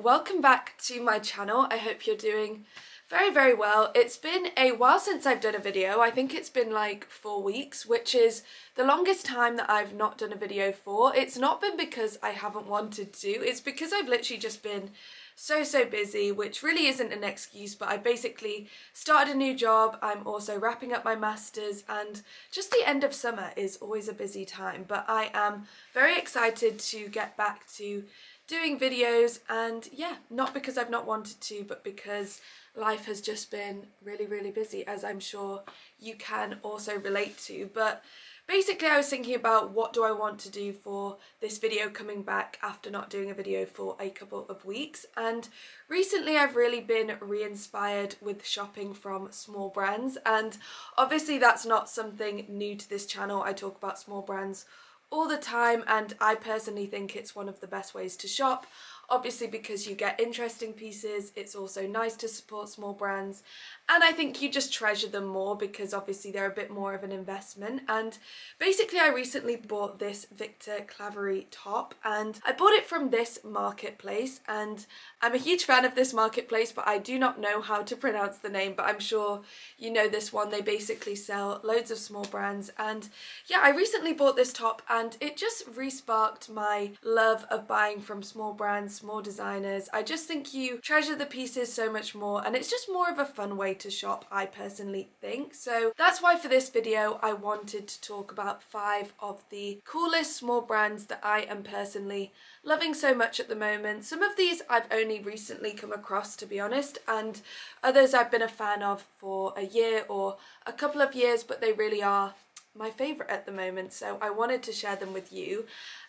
welcome back to my channel. I hope you're doing very well. It's been a while since I've done a video. I think it's been like 4 weeks, which is the longest time that I've not done a video for. It's not been because I haven't wanted to, it's because I've literally just been so busy, which really isn't an excuse, but I basically started a new job. I'm also wrapping up my masters, and just the end of summer is always a busy time, but I am very excited to get back to doing videos. And yeah, not because I've not wanted to, but because life has just been really busy, as I'm sure you can also relate to. But basically I was thinking about what do I want to do for this video coming back after not doing a video for a couple of weeks, and recently I've really been re-inspired with shopping from small brands. And obviously that's not something new to this channel. I talk about small brands all the time, and I personally think it's one of the best ways to shop. Obviously because you get interesting pieces, it's also nice to support small brands, and I think you just treasure them more because obviously they're a bit more of an investment. And basically I recently bought this the.clothcollective top, and I bought it from this marketplace, and I'm a huge fan of this marketplace, but I do not know how to pronounce the name, but I'm sure you know this one. They basically sell loads of small brands, and yeah, I recently bought this top and it just re-sparked my love of buying from small brands, small designers. I just think you treasure the pieces so much more, and it's just more of a fun way to shop, I personally think. So that's why for this video I wanted to talk about 5 of the coolest small brands that I am personally loving so much at the moment. Some of these I've only recently come across, to be honest, and others I've been a fan of for a year or a couple of years, but they really are my favourite at the moment, so I wanted to share them with you.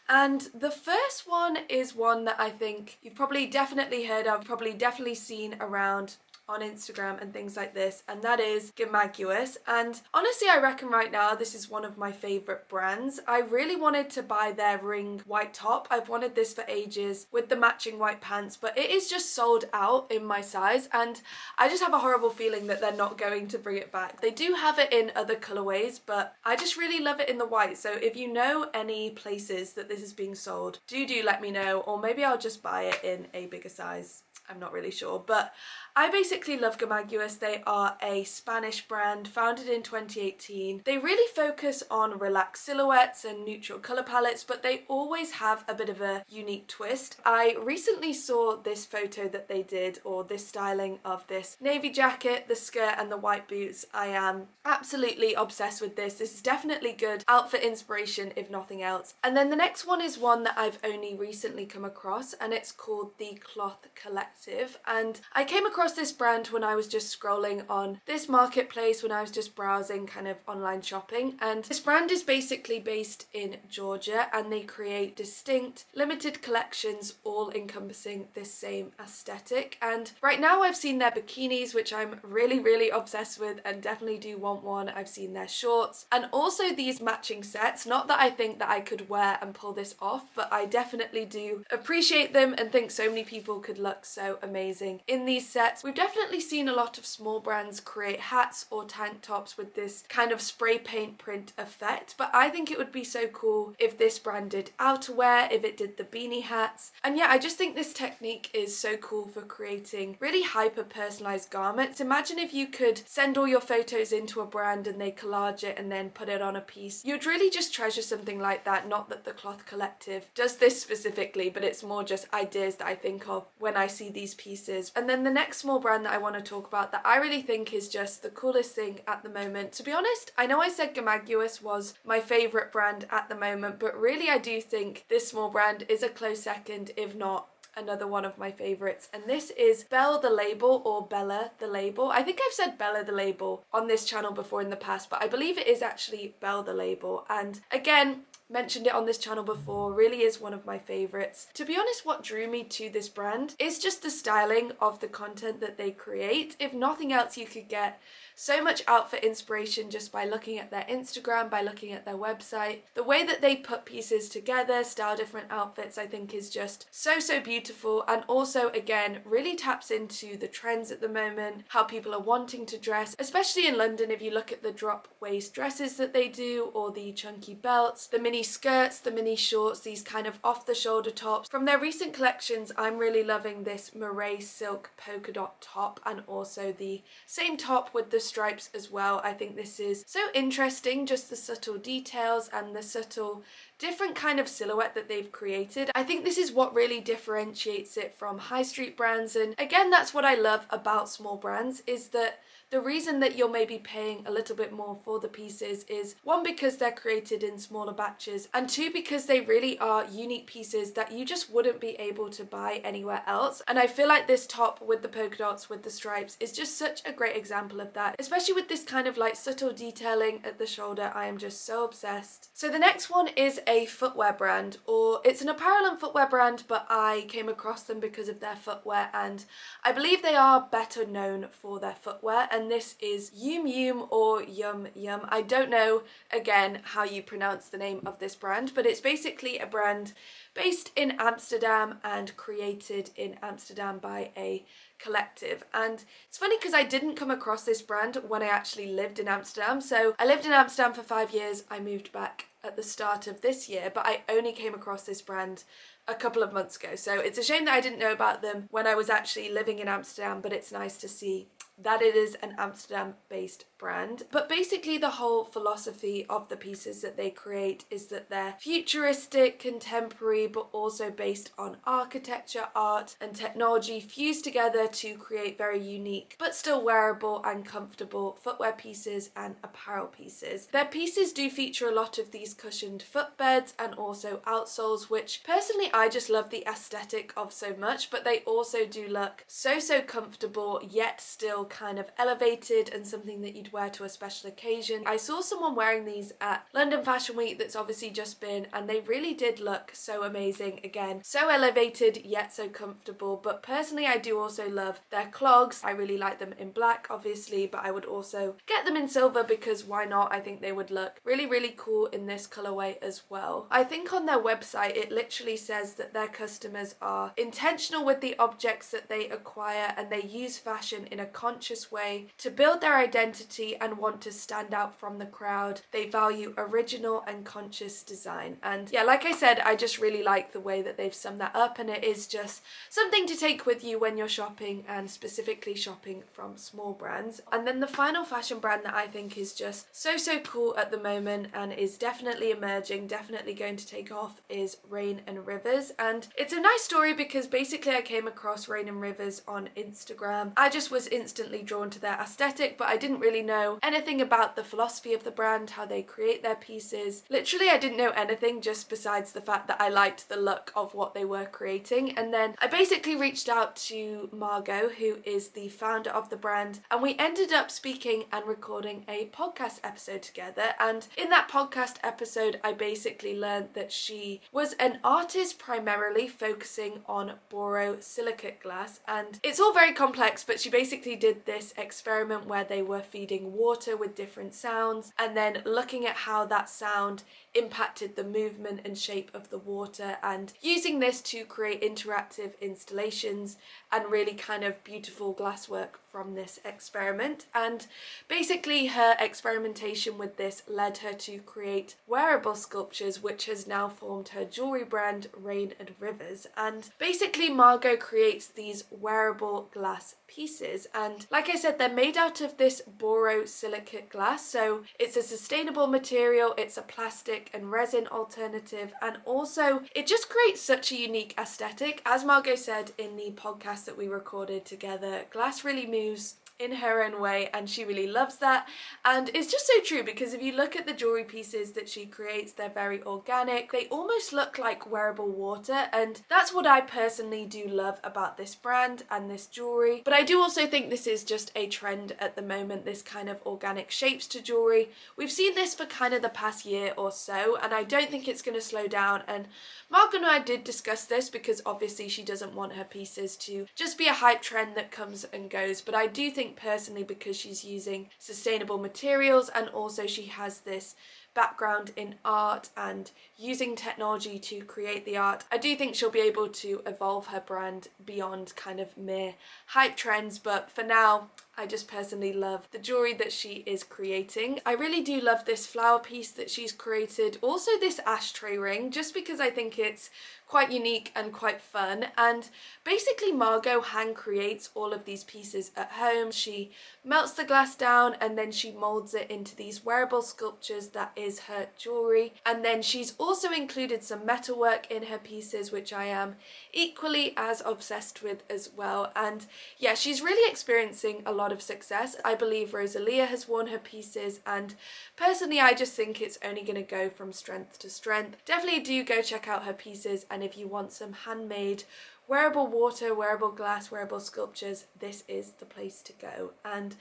And the first one is one that I think you've probably definitely heard of, probably definitely seen around on Instagram and things like this, and that is gimaguas. And honestly I reckon right now this is one of my favourite brands. I really wanted to buy their ring white top. I've wanted this for ages with the matching white pants, but it is just sold out in my size, and I just have a horrible feeling that they're not going to bring it back. They do have it in other colourways, but I just really love it in the white. So if you know any places that this is being sold, do let me know, or maybe I'll just buy it in a bigger size. I'm not really sure, but I basically love gimaguas. They are a Spanish brand founded in 2018. They really focus on relaxed silhouettes and neutral colour palettes, but they always have a bit of a unique twist. I recently saw this photo that they did, or this styling of this navy jacket, the skirt and the white boots. I am absolutely obsessed with this. This is definitely good outfit inspiration if nothing else. And then the next one is one that I've only recently come across, and it's called the.clothcollective. And I came across this brand when I was just scrolling on this marketplace, when I was just browsing kind of online shopping. And this brand is basically based in Georgia, and they create distinct limited collections all encompassing this same aesthetic. And right now I've seen their bikinis, which I'm really obsessed with and definitely do want one. I've seen their shorts and also these matching sets. Not that I think that I could wear and pull this off, but I definitely do appreciate them and think so many people could look so amazing in these sets. We've definitely seen a lot of small brands create hats or tank tops with this kind of spray paint print effect, but I think it would be so cool if this brand did outerwear, if it did the beanie hats. And yeah, I just think this technique is so cool for creating really hyper personalized garments. Imagine if you could send all your photos into a brand and they collage it and then put it on a piece. You'd really just treasure something like that. Not that the the.clothcollective does this specifically, but it's more just ideas that I think of when I see these pieces. And then the next small brand that I want to talk about that I really think is just the coolest thing at the moment. To be honest, I know I said gimaguas was my favourite brand at the moment, but really I do think this small brand is a close second, if not another one of my favorites, and this is bellethelabel, or bellethelabel. I think I've said bellethelabel on this channel before in the past, but I believe it is actually bellethelabel, and again, mentioned it on this channel before, really is one of my favorites. To be honest, what drew me to this brand is just the styling of the content that they create. If nothing else, you could get so much outfit inspiration just by looking at their Instagram, by looking at their website. The way that they put pieces together, style different outfits, I think is just so beautiful, and also again really taps into the trends at the moment, how people are wanting to dress, especially in London. If you look at the drop waist dresses that they do, or the chunky belts, the mini mini skirts, the mini shorts, these kind of off the shoulder tops. From their recent collections, I'm really loving this moire silk polka dot top and also the same top with the stripes as well. I think this is so interesting, just the subtle details and the subtle different kind of silhouette that they've created. I think this is what really differentiates it from high street brands, and again, that's what I love about small brands, is that the reason that you're maybe paying a little bit more for the pieces is, one, because they're created in smaller batches, and two, because they really are unique pieces that you just wouldn't be able to buy anywhere else. And I feel like this top with the polka dots with the stripes is just such a great example of that, especially with this kind of like subtle detailing at the shoulder. I am just so obsessed. So the next one is a footwear brand, or it's an apparel and footwear brand, but I came across them because of their footwear, and I believe they are better known for their footwear, and this is yumeyume or yumeyume. I don't know, again, how you pronounce the name of this brand, but it's basically a brand based in Amsterdam and created in Amsterdam by a collective. And it's funny because I didn't come across this brand when I actually lived in Amsterdam. So I lived in Amsterdam for 5 years. I moved back at the start of this year, but I only came across this brand a couple of months ago. So it's a shame that I didn't know about them when I was actually living in Amsterdam, but it's nice to see that it is an Amsterdam-based brand. But basically the whole philosophy of the pieces that they create is that they're futuristic, contemporary, but also based on architecture, art, and technology fused together to create very unique, but still wearable and comfortable footwear pieces and apparel pieces. Their pieces do feature a lot of these cushioned footbeds and also outsoles, which personally I just love the aesthetic of so much, but they also do look so comfortable, yet still kind of elevated and something that you'd wear to a special occasion. I saw someone wearing these at London Fashion Week that's obviously just been, and they really did look so amazing. Again, so elevated yet so comfortable. But personally I do also love their clogs. I really like them in black obviously, but I would also get them in silver because why not? I think they would look really cool in this colorway as well. I think on their website it literally says that their customers are intentional with the objects that they acquire, and they use fashion in a conscious way to build their identity and want to stand out from the crowd. They value original and conscious design. And yeah, like I said, I just really like the way that they've summed that up, and it is just something to take with you when you're shopping, and specifically shopping from small brands. And then the final fashion brand that I think is just so cool at the moment and is definitely emerging, definitely going to take off, is Rain and Rivers. And it's a nice story because basically I came across Rain and Rivers on Instagram. I just was instantly drawn to their aesthetic, but I didn't really know anything about the philosophy of the brand, how they create their pieces. Literally I didn't know anything just besides the fact that I liked the look of what they were creating. And then I basically reached out to Margot, who is the founder of the brand, and we ended up speaking and recording a podcast episode together. And in that podcast episode I basically learned that she was an artist primarily focusing on borosilicate glass, and it's all very complex, but she basically did this experiment where they were feeding water with different sounds and then looking at how that sound impacted the movement and shape of the water, and using this to create interactive installations and really kind of beautiful glasswork from this experiment. And basically her experimentation with this led her to create wearable sculptures, which has now formed her jewelry brand Rain and Rivers. And basically Margot creates these wearable glass pieces, and like I said, they're made out of this borosilicate glass, so it's a sustainable material, it's a plastic and resin alternative, and also it just creates such a unique aesthetic. As Margot said in the podcast that we recorded together, glass really moves in her own way, and she really loves that. And it's just so true, because if you look at the jewelry pieces that she creates, they're very organic, they almost look like wearable water, and that's what I personally do love about this brand and this jewelry. But I do also think this is just a trend at the moment, this kind of organic shapes to jewelry. We've seen this for kind of the past year or so, and I don't think it's going to slow down. And Mark and I did discuss this because obviously she doesn't want her pieces to just be a hype trend that comes and goes, but I do think personally, because she's using sustainable materials and also she has this background in art and using technology to create the art, I do think she'll be able to evolve her brand beyond kind of mere hype trends. But for now, I just personally love the jewellery that she is creating. I really do love this flower piece that she's created. Also this ashtray ring, just because I think it's quite unique and quite fun. And basically Margot hand creates all of these pieces at home. She melts the glass down and then she molds it into these wearable sculptures that is her jewellery. And then she's also included some metalwork in her pieces, which I am equally as obsessed with as well. And yeah, she's really experiencing a lot of success. I believe Rosalia has worn her pieces, and personally I just think it's only going to go from strength to strength. Definitely do go check out her pieces, and if you want some handmade wearable water, wearable glass, wearable sculptures, this is the place to go. And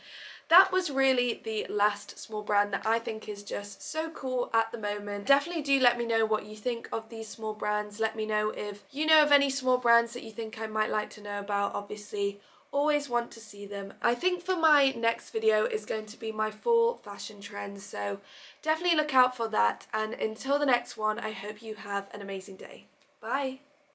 that was really the last small brand that I think is just so cool at the moment. Definitely do let me know what you think of these small brands. Let me know if you know of any small brands that you think I might like to know about. Obviously, always want to see them. I think for my next video is going to be my fall fashion trends, so definitely look out for that. And until the next one, I hope you have an amazing day. Bye!